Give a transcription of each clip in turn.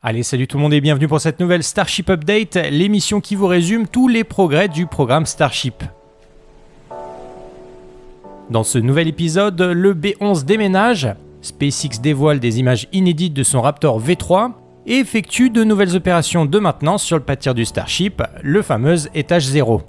Allez, salut tout le monde et bienvenue pour cette nouvelle Starship Update, l'émission qui vous résume tous les progrès du programme Starship. Dans ce nouvel épisode, le B11 déménage, SpaceX dévoile des images inédites de son Raptor V3 et effectue de nouvelles opérations de maintenance sur le pâtir du Starship, le fameux étage 0.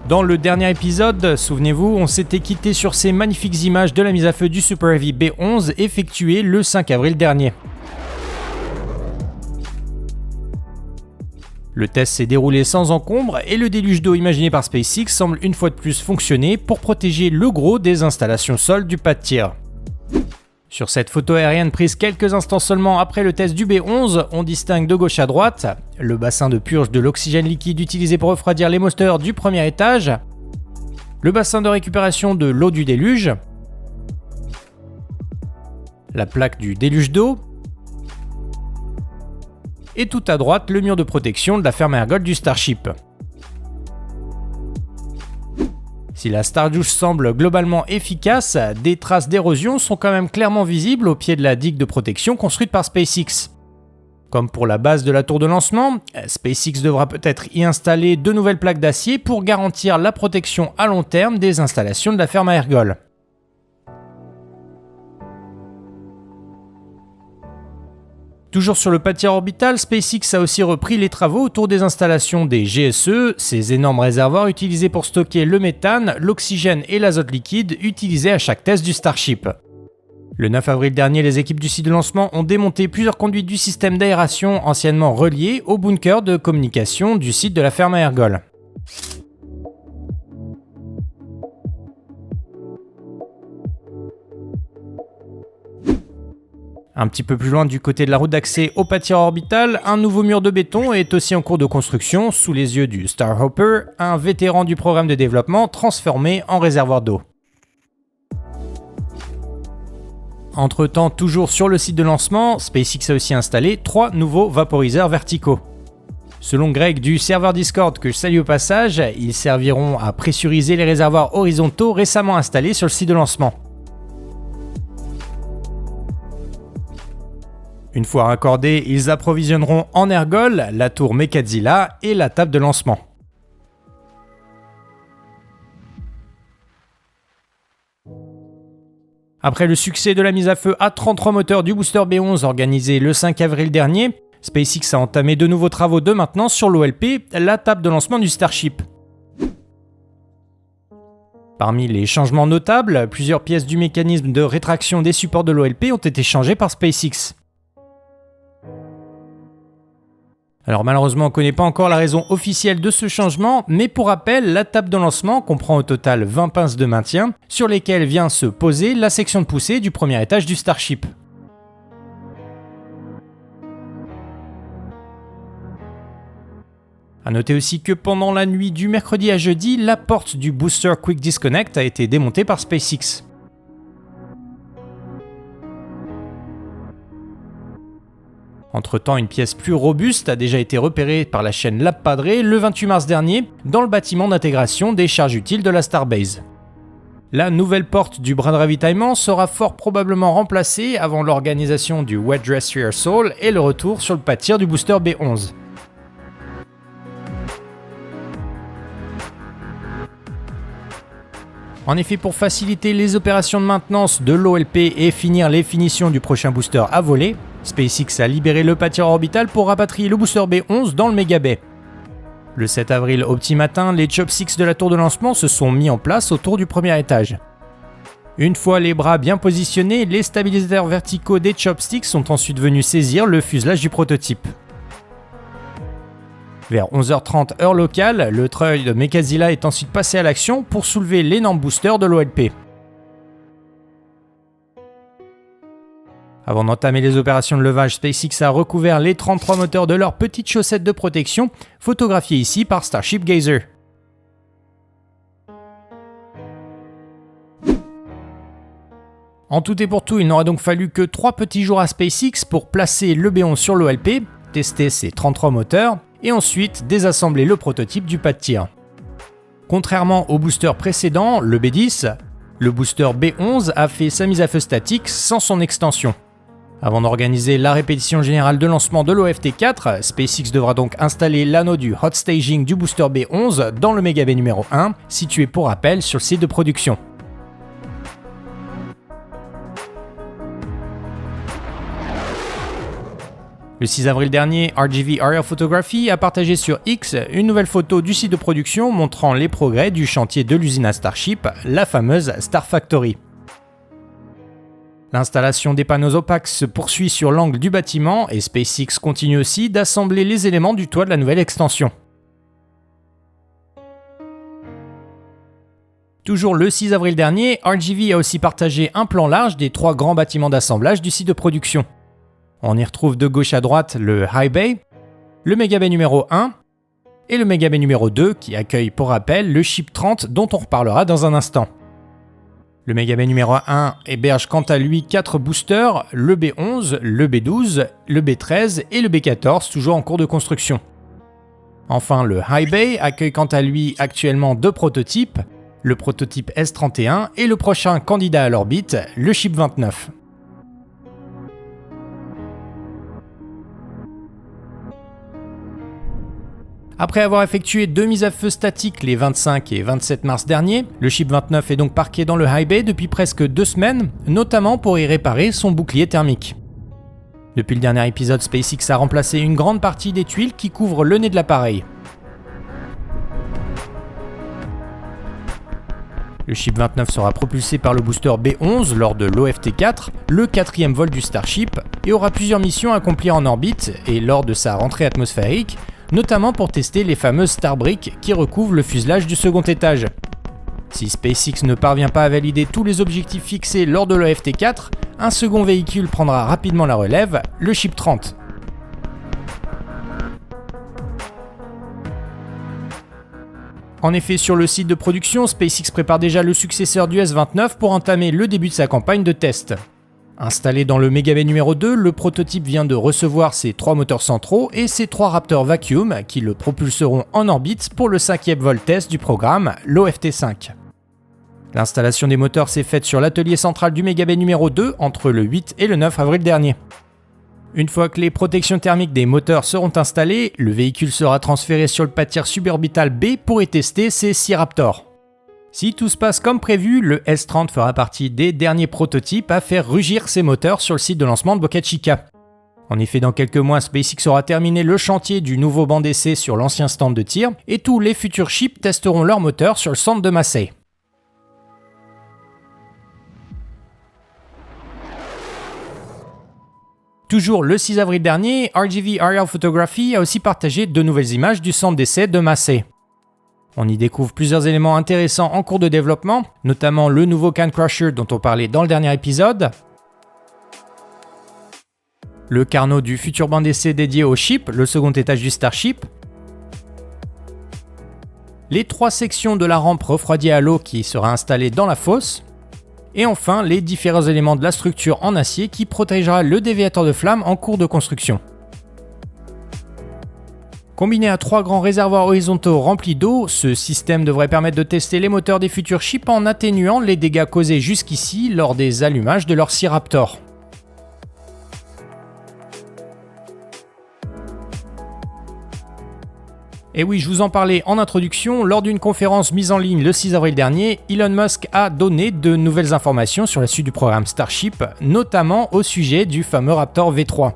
Dans le dernier épisode, souvenez-vous, on s'était quitté sur ces magnifiques images de la mise à feu du Super Heavy B11 effectuée le 5 avril dernier. Le test s'est déroulé sans encombre et le déluge d'eau imaginé par SpaceX semble une fois de plus fonctionner pour protéger le gros des installations sol du pas de tir. Sur cette photo aérienne prise quelques instants seulement après le test du B11, on distingue de gauche à droite le bassin de purge de l'oxygène liquide utilisé pour refroidir les moteurs du premier étage, le bassin de récupération de l'eau du déluge, la plaque du déluge d'eau, et tout à droite le mur de protection de la ferme à ergols du Starship. Si la Stardouche semble globalement efficace, des traces d'érosion sont quand même clairement visibles au pied de la digue de protection construite par SpaceX. Comme pour la base de la tour de lancement, SpaceX devra peut-être y installer de nouvelles plaques d'acier pour garantir la protection à long terme des installations de la ferme à ergols. Toujours sur le pâtir orbital, SpaceX a aussi repris les travaux autour des installations des GSE, ces énormes réservoirs utilisés pour stocker le méthane, l'oxygène et l'azote liquide utilisés à chaque test du Starship. Le 9 avril dernier, les équipes du site de lancement ont démonté plusieurs conduites du système d'aération anciennement reliées au bunker de communication du site de la ferme à ergols. Un petit peu plus loin du côté de la route d'accès au pâtir orbital, un nouveau mur de béton est aussi en cours de construction sous les yeux du Starhopper, un vétéran du programme de développement transformé en réservoir d'eau. Entre-temps, toujours sur le site de lancement, SpaceX a aussi installé 3 nouveaux vaporiseurs verticaux. Selon Greg du serveur Discord que je salue au passage, ils serviront à pressuriser les réservoirs horizontaux récemment installés sur le site de lancement. Une fois raccordés, ils approvisionneront en ergol la tour Mechadzilla et la table de lancement. Après le succès de la mise à feu à 33 moteurs du booster B11 organisé le 5 avril dernier, SpaceX a entamé de nouveaux travaux de maintenance sur l'OLP, la table de lancement du Starship. Parmi les changements notables, plusieurs pièces du mécanisme de rétraction des supports de l'OLP ont été changées par SpaceX. Alors malheureusement on ne connaît pas encore la raison officielle de ce changement, mais pour rappel, la table de lancement comprend au total 20 pinces de maintien, sur lesquelles vient se poser la section de poussée du premier étage du Starship. A noter aussi que pendant la nuit du mercredi à jeudi, la porte du Booster Quick Disconnect a été démontée par SpaceX. Entre-temps, une pièce plus robuste a déjà été repérée par la chaîne Lab Padre le 28 mars dernier dans le bâtiment d'intégration des charges utiles de la Starbase. La nouvelle porte du bras de ravitaillement sera fort probablement remplacée avant l'organisation du Wet Dress Rehearsal et le retour sur le pâtir du booster B11. En effet, pour faciliter les opérations de maintenance de l'OLP et finir les finitions du prochain booster à voler, SpaceX a libéré le pâtir orbital pour rapatrier le booster B11 dans le Mega Bay. Le 7 avril au petit matin, les chopsticks de la tour de lancement se sont mis en place autour du premier étage. Une fois les bras bien positionnés, les stabilisateurs verticaux des chopsticks sont ensuite venus saisir le fuselage du prototype. Vers 11h30 heure locale, le treuil de Mechadzilla est ensuite passé à l'action pour soulever l'énorme booster de l'OLP. Avant d'entamer les opérations de levage, SpaceX a recouvert les 33 moteurs de leurs petites chaussettes de protection, photographiées ici par Starship Gazer. En tout et pour tout, il n'aura donc fallu que 3 petits jours à SpaceX pour placer le B11 sur l'OLP, tester ses 33 moteurs et ensuite désassembler le prototype du pas de tir. Contrairement au booster précédent, le B10, le booster B11 a fait sa mise à feu statique sans son extension. Avant d'organiser la répétition générale de lancement de l'OFT4, SpaceX devra donc installer l'anneau du hot staging du booster B11 dans le Mega Bay numéro 1, situé pour rappel sur le site de production. Le 6 avril dernier, RGV Aerial Photography a partagé sur X une nouvelle photo du site de production montrant les progrès du chantier de l'usine à Starship, la fameuse Star Factory. L'installation des panneaux opaques se poursuit sur l'angle du bâtiment et SpaceX continue aussi d'assembler les éléments du toit de la nouvelle extension. Toujours le 6 avril dernier, RGV a aussi partagé un plan large des 3 grands bâtiments d'assemblage du site de production. On y retrouve de gauche à droite le High Bay, le Mega Bay numéro 1 et le Mega Bay numéro 2 qui accueille pour rappel le Ship 30 dont on reparlera dans un instant. Le Mega Bay numéro 1 héberge quant à lui 4 boosters, le B11, le B12, le B13 et le B14 toujours en cours de construction. Enfin, le High Bay accueille quant à lui actuellement 2 prototypes, le prototype S31 et le prochain candidat à l'orbite, le Ship 29. Après avoir effectué 2 mises à feu statiques les 25 et 27 mars dernier, le Ship 29 est donc parqué dans le High Bay depuis presque 2 semaines, notamment pour y réparer son bouclier thermique. Depuis le dernier épisode, SpaceX a remplacé une grande partie des tuiles qui couvrent le nez de l'appareil. Le Ship 29 sera propulsé par le booster B11 lors de l'OFT4, le 4e vol du Starship, et aura plusieurs missions à accomplir en orbite et lors de sa rentrée atmosphérique, notamment pour tester les fameuses Starbrick qui recouvrent le fuselage du second étage. Si SpaceX ne parvient pas à valider tous les objectifs fixés lors de l'OFT4, un second véhicule prendra rapidement la relève, le Ship 30. En effet, sur le site de production, SpaceX prépare déjà le successeur du S-29 pour entamer le début de sa campagne de test. Installé dans le Mega Bay numéro 2, le prototype vient de recevoir ses 3 moteurs centraux et ses 3 Raptor Vacuum qui le propulseront en orbite pour le 5e vol test du programme, l'OFT5. L'installation des moteurs s'est faite sur l'atelier central du Mega Bay numéro 2 entre le 8 et le 9 avril dernier. Une fois que les protections thermiques des moteurs seront installées, le véhicule sera transféré sur le pas de tir suborbital B pour y tester ses 6 Raptors. Si tout se passe comme prévu, le S-30 fera partie des derniers prototypes à faire rugir ses moteurs sur le site de lancement de Boca Chica. En effet, dans quelques mois, SpaceX aura terminé le chantier du nouveau banc d'essai sur l'ancien stand de tir et tous les futurs ships testeront leurs moteurs sur le centre de Massey. Toujours le 6 avril dernier, RGV Aerial Photography a aussi partagé 2 nouvelles images du centre d'essai de Massey. On y découvre plusieurs éléments intéressants en cours de développement, notamment le nouveau Can Crusher dont on parlait dans le dernier épisode, le carnot du futur banc d'essai dédié au ship, le second étage du Starship, les 3 sections de la rampe refroidie à l'eau qui sera installée dans la fosse, et enfin les différents éléments de la structure en acier qui protégera le déviateur de flamme en cours de construction. Combiné à 3 grands réservoirs horizontaux remplis d'eau, ce système devrait permettre de tester les moteurs des futurs ships en atténuant les dégâts causés jusqu'ici lors des allumages de leurs 6 Raptors. Et oui, je vous en parlais en introduction, lors d'une conférence mise en ligne le 6 avril dernier, Elon Musk a donné de nouvelles informations sur la suite du programme Starship, notamment au sujet du fameux Raptor V3.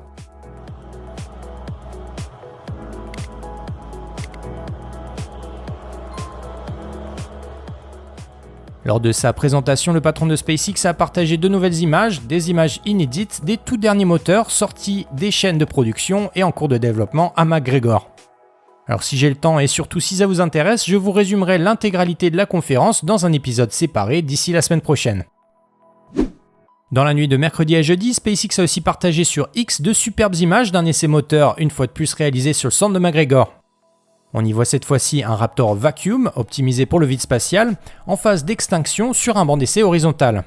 Lors de sa présentation, le patron de SpaceX a partagé 2 nouvelles images, des images inédites des tout derniers moteurs sortis des chaînes de production et en cours de développement à McGregor. Alors si j'ai le temps et surtout si ça vous intéresse, je vous résumerai l'intégralité de la conférence dans un épisode séparé d'ici la semaine prochaine. Dans la nuit de mercredi à jeudi, SpaceX a aussi partagé sur X 2 superbes images d'un essai moteur une fois de plus réalisé sur le centre de McGregor. On y voit cette fois-ci un Raptor Vacuum optimisé pour le vide spatial en phase d'extinction sur un banc d'essai horizontal.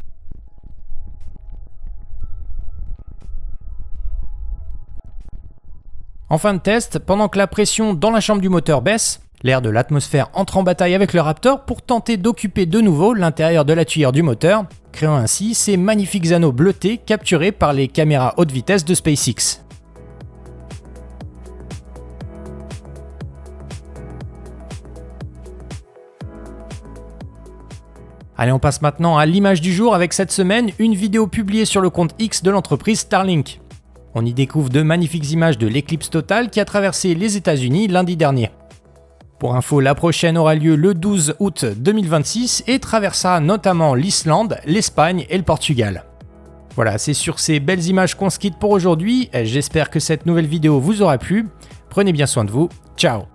En fin de test, pendant que la pression dans la chambre du moteur baisse, l'air de l'atmosphère entre en bataille avec le Raptor pour tenter d'occuper de nouveau l'intérieur de la tuyère du moteur, créant ainsi ces magnifiques anneaux bleutés capturés par les caméras haute vitesse de SpaceX. Allez, on passe maintenant à l'image du jour avec cette semaine une vidéo publiée sur le compte X de l'entreprise Starlink. On y découvre de magnifiques images de l'éclipse totale qui a traversé les États-Unis lundi dernier. Pour info, la prochaine aura lieu le 12 août 2026 et traversera notamment l'Islande, l'Espagne et le Portugal. Voilà, c'est sur ces belles images qu'on se quitte pour aujourd'hui. J'espère que cette nouvelle vidéo vous aura plu. Prenez bien soin de vous. Ciao!